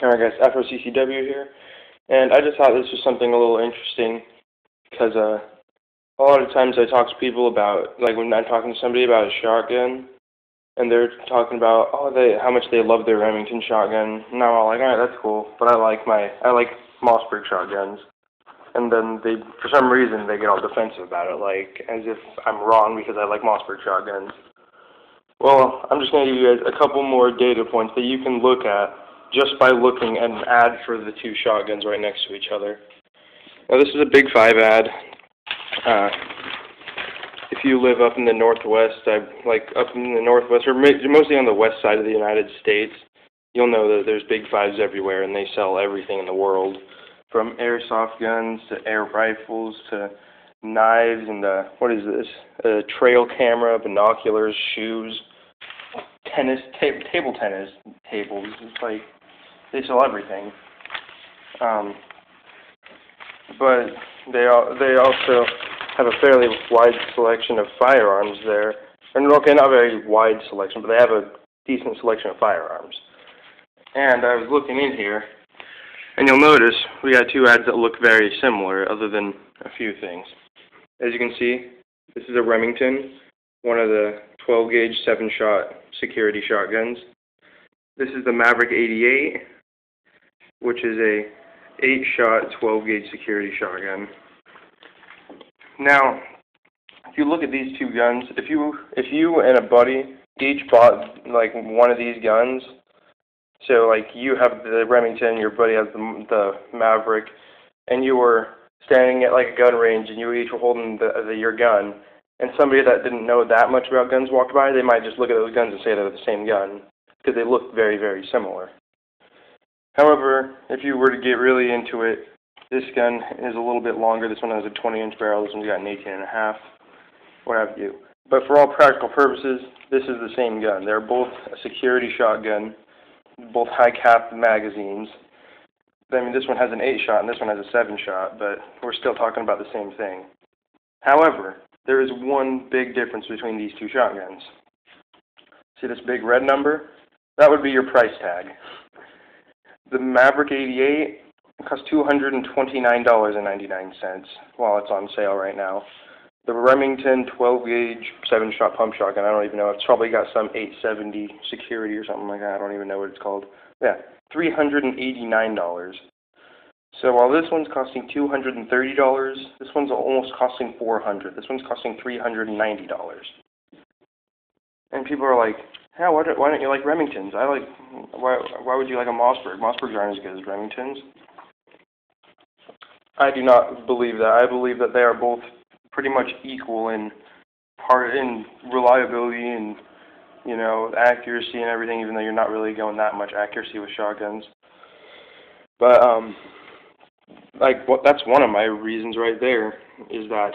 Alright guys, AfroCCW here, and I just thought this was something a little interesting, because a lot of times I talk to people about, like when I'm talking to somebody about a shotgun, and they're talking about, how much they love their Remington shotgun, and I'm all like, alright, that's cool, but I like Mossberg shotguns, and then for some reason, they get all defensive about it, like, as if I'm wrong because I like Mossberg shotguns. Well, I'm just going to give you guys a couple more data points that you can look at just by looking at an ad for the two shotguns right next to each other. Now, this is a Big 5 ad. If you live up in the Northwest, up in the Northwest, or mostly on the west side of the United States, you'll know that there's Big 5s everywhere, and they sell everything in the world, from airsoft guns to air rifles to knives and, what is this, a trail camera, binoculars, shoes, table tennis tables. It's like, they sell everything. But they also have a fairly wide selection of firearms there. And, okay, not a very wide selection, but they have a decent selection of firearms. And I was looking in here, and you'll notice we got two ads that look very similar, other than a few things. As you can see, this is a Remington, one of the 12-gauge 7-shot security shotguns. This is the Maverick 88, which is a 8-shot 12-gauge security shotgun. Now, if you look at these two guns, if you and a buddy each bought like one of these guns, so like you have the Remington, your buddy has the Maverick, and you were standing at like a gun range and you each were holding your gun, and somebody that didn't know that much about guns walked by, they might just look at those guns and say they're the same gun, because they look very, very similar. However, if you were to get really into it, this gun is a little bit longer. This one has a 20-inch barrel. This one's got an 18.5, what have you. But for all practical purposes, this is the same gun. They're both a security shotgun, both high-cap magazines. I mean, this one has an 8-shot and this one has a 7-shot, but we're still talking about the same thing. However, there is one big difference between these two shotguns. See this big red number? That would be your price tag. The Maverick 88 costs $229.99 while it's on sale right now. The Remington 12-gauge 7-shot pump shotgun, I don't even know, it's probably got some 870 security or something like that, I don't even know what it's called. Yeah, $389. So while this one's costing $230, this one's almost costing $400. This one's costing $390. And people are like, "Yeah, why don't you like Remingtons? Why would you like a Mossberg? Mossbergs aren't as good as Remingtons." I do not believe that. I believe that they are both pretty much equal in reliability and, you know, accuracy and everything, even though you're not really going that much accuracy with shotguns. But that's one of my reasons right there, is that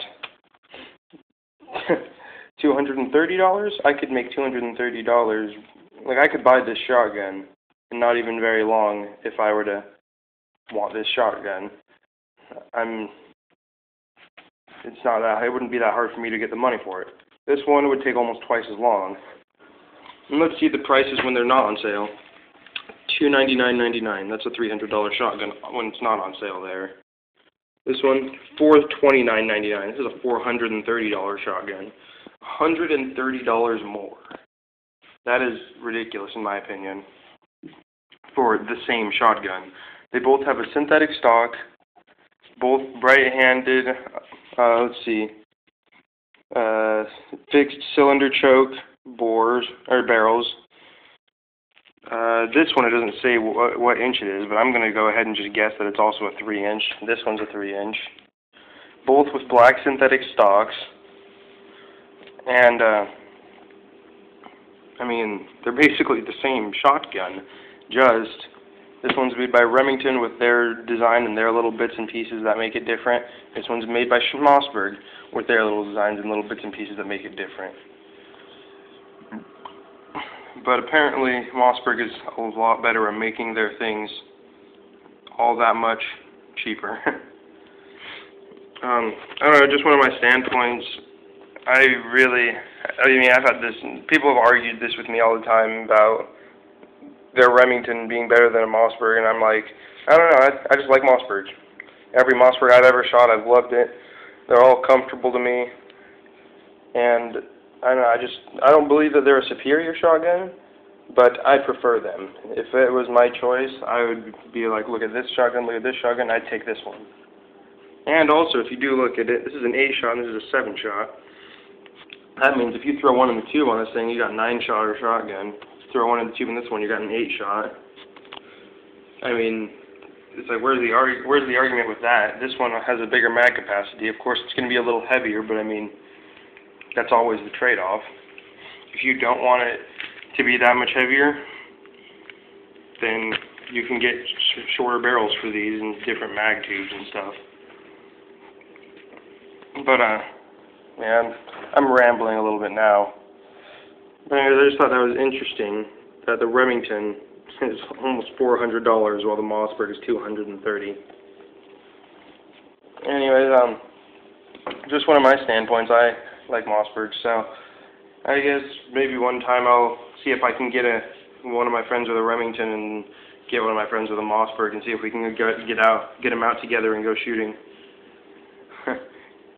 $230, I could make $230, like I could buy this shotgun in not even very long if I were to want this shotgun. It wouldn't be that hard for me to get the money for it. This one would take almost twice as long. And let's see the prices when they're not on sale. $299.99. That's a $300 shotgun when it's not on sale there. This one, $429.99. This is a $430 shotgun. $130 more. That is ridiculous in my opinion for the same shotgun. They both have a synthetic stock, both right-handed, fixed cylinder choke bores or barrels. This one, it doesn't say what inch it is, but I'm going to go ahead and just guess that it's also a 3-inch. This one's a 3-inch. Both with black synthetic stocks. And, I mean, they're basically the same shotgun, just this one's made by Remington with their design and their little bits and pieces that make it different. This one's made by Mossberg with their little designs and little bits and pieces that make it different. But apparently, Mossberg is a lot better at making their things all that much cheaper. I don't know, just one of my standpoints. I've had this, people have argued this with me all the time about their Remington being better than a Mossberg, and I'm like, I don't know, I just like Mossbergs. Every Mossberg I've ever shot, I've loved it. They're all comfortable to me, and I don't know, I don't believe that they're a superior shotgun, but I prefer them. If it was my choice, I would be like, look at this shotgun, look at this shotgun, I'd take this one. And also, if you do look at it, this is an 8-shot and this is a 7-shot. That means if you throw one in the tube on this thing, you got 9-shot or shotgun. Throw one in the tube in this one, you got an 8-shot. I mean, it's like, where's the argument with that? This one has a bigger mag capacity. Of course, it's going to be a little heavier, but I mean, that's always the trade-off. If you don't want it to be that much heavier, then you can get shorter barrels for these and different mag tubes and stuff. But, yeah, I'm rambling a little bit now. But anyways, I just thought that was interesting that the Remington is almost $400 while the Mossberg is $230. Anyways, just one of my standpoints, I like Mossberg, so I guess maybe one time I'll see if I can get one of my friends with a Remington and get one of my friends with a Mossberg and see if we can get them out together and go shooting.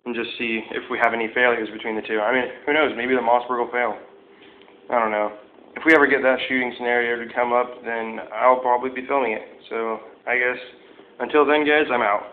And just see if we have any failures between the two. I mean, who knows, maybe the Mossberg will fail. I don't know. If we ever get that shooting scenario to come up, then I'll probably be filming it. So, I guess, until then, guys, I'm out.